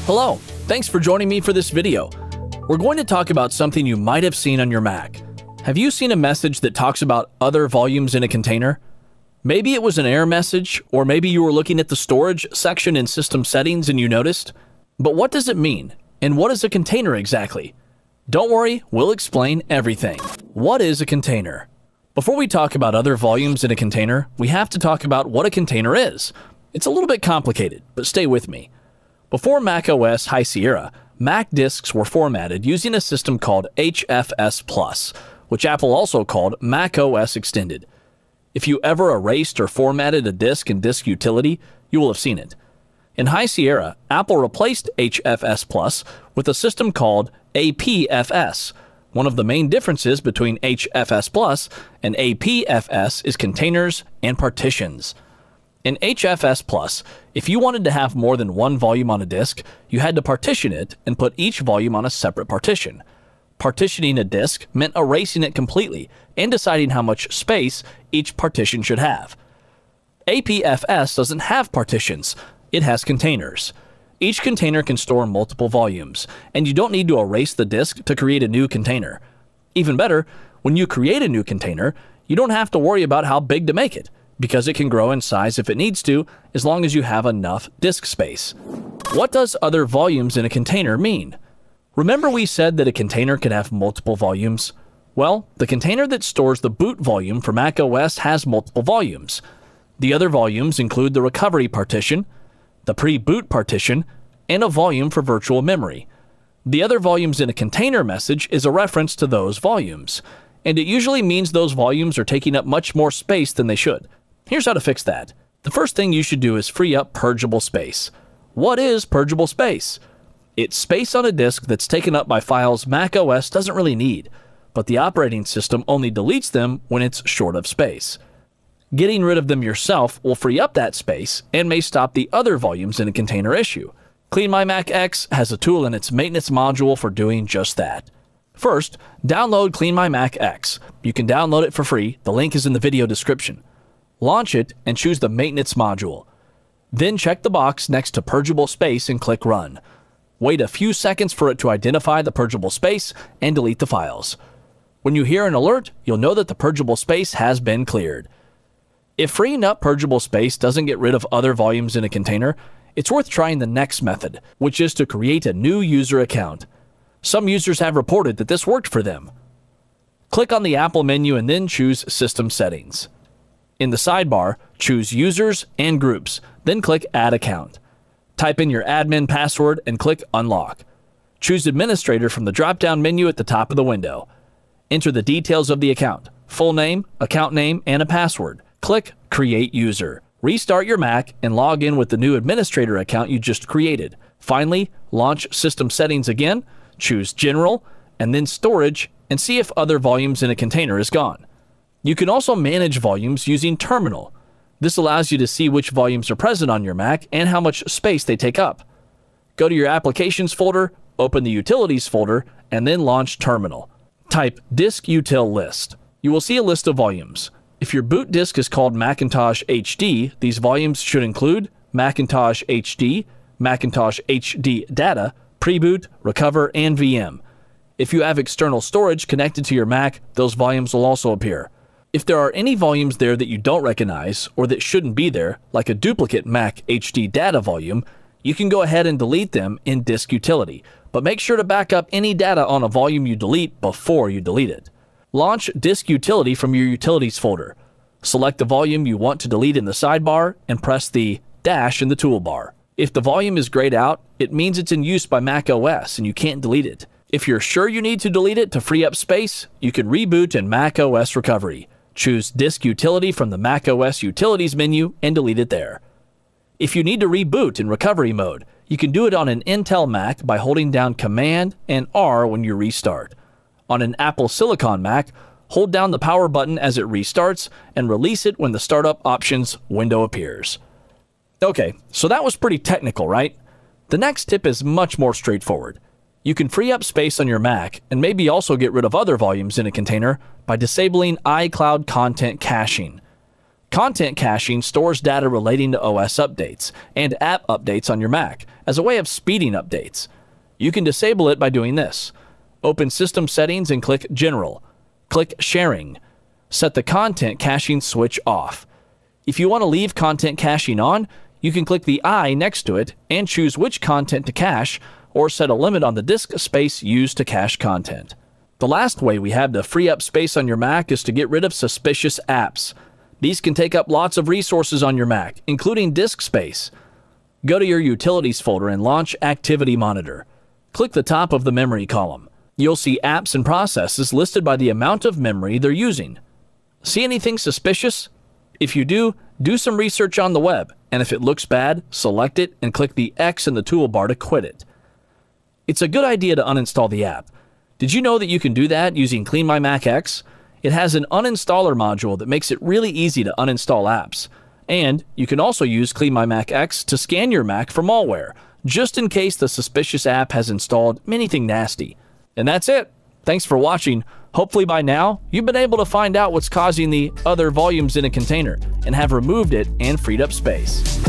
Hello, thanks for joining me for this video. We're going to talk about something you might have seen on your Mac. Have you seen a message that talks about other volumes in a container? Maybe it was an error message, or maybe you were looking at the storage section in system settings and you noticed. But what does it mean? And what is a container exactly? Don't worry, we'll explain everything. What is a container? Before we talk about other volumes in a container, we have to talk about what a container is. It's a little bit complicated, but stay with me. Before macOS High Sierra, Mac disks were formatted using a system called HFS+, which Apple also called macOS Extended. If you ever erased or formatted a disk in Disk Utility, you will have seen it. In High Sierra, Apple replaced HFS+ with a system called APFS. One of the main differences between HFS+ and APFS is containers and partitions. In HFS+, if you wanted to have more than one volume on a disk, you had to partition it and put each volume on a separate partition. Partitioning a disk meant erasing it completely and deciding how much space each partition should have. APFS doesn't have partitions, it has containers. Each container can store multiple volumes, and you don't need to erase the disk to create a new container. Even better, when you create a new container, you don't have to worry about how big to make it, because it can grow in size if it needs to, as long as you have enough disk space. What does other volumes in a container mean? Remember we said that a container can have multiple volumes? Well, the container that stores the boot volume for macOS has multiple volumes. The other volumes include the recovery partition, the pre-boot partition, and a volume for virtual memory. The other volumes in a container message is a reference to those volumes, and it usually means those volumes are taking up much more space than they should. Here's how to fix that. The first thing you should do is free up purgeable space. What is purgeable space? It's space on a disk that's taken up by files macOS doesn't really need, but the operating system only deletes them when it's short of space. Getting rid of them yourself will free up that space and may stop the other volumes in a container issue. CleanMyMac X has a tool in its maintenance module for doing just that. First, download CleanMyMac X. You can download it for free. The link is in the video description. Launch it and choose the maintenance module. Then check the box next to purgeable space and click Run. Wait a few seconds for it to identify the purgeable space and delete the files. When you hear an alert, you'll know that the purgeable space has been cleared. If freeing up purgeable space doesn't get rid of other volumes in a container, it's worth trying the next method, which is to create a new user account. Some users have reported that this worked for them. Click on the Apple menu and then choose System Settings. In the sidebar, choose Users and Groups, then click Add Account. Type in your admin password and click Unlock. Choose Administrator from the drop-down menu at the top of the window. Enter the details of the account, full name, account name, and a password. Click Create User. Restart your Mac and log in with the new administrator account you just created. Finally, launch System Settings again, choose General, and then Storage, and see if other volumes in a container is gone. You can also manage volumes using Terminal. This allows you to see which volumes are present on your Mac and how much space they take up. Go to your Applications folder, open the Utilities folder, and then launch Terminal. Type Disk Util List. You will see a list of volumes. If your boot disk is called Macintosh HD, these volumes should include Macintosh HD, Macintosh HD Data, Preboot, Recover, and VM. If you have external storage connected to your Mac, those volumes will also appear. If there are any volumes there that you don't recognize or that shouldn't be there, like a duplicate Mac HD data volume, you can go ahead and delete them in Disk Utility, but make sure to back up any data on a volume you delete before you delete it. Launch Disk Utility from your Utilities folder. Select the volume you want to delete in the sidebar and press the dash in the toolbar. If the volume is grayed out, it means it's in use by macOS and you can't delete it. If you're sure you need to delete it to free up space, you can reboot in macOS Recovery. Choose Disk Utility from the macOS Utilities menu and delete it there. If you need to reboot in recovery mode, you can do it on an Intel Mac by holding down Command and R when you restart. On an Apple Silicon Mac, hold down the power button as it restarts and release it when the Startup Options window appears. Okay, so that was pretty technical, right? The next tip is much more straightforward. You can free up space on your Mac and maybe also get rid of other volumes in a container by disabling iCloud content caching. Content caching stores data relating to OS updates and app updates on your Mac as a way of speeding updates. You can disable it by doing this. Open System Settings and click General. Click Sharing. Set the content caching switch off. If you want to leave content caching on, you can click the I next to it and choose which content to cache, or set a limit on the disk space used to cache content. The last way we have to free up space on your Mac is to get rid of suspicious apps. These can take up lots of resources on your Mac, including disk space. Go to your Utilities folder and launch Activity Monitor. Click the top of the memory column. You'll see apps and processes listed by the amount of memory they're using. See anything suspicious? If you do, do some research on the web, and if it looks bad, select it and click the X in the toolbar to quit it. It's a good idea to uninstall the app. Did you know that you can do that using CleanMyMac X? It has an uninstaller module that makes it really easy to uninstall apps. And you can also use CleanMyMac X to scan your Mac for malware, just in case the suspicious app has installed anything nasty. And that's it. Thanks for watching. Hopefully by now, you've been able to find out what's causing the other volumes in a container and have removed it and freed up space.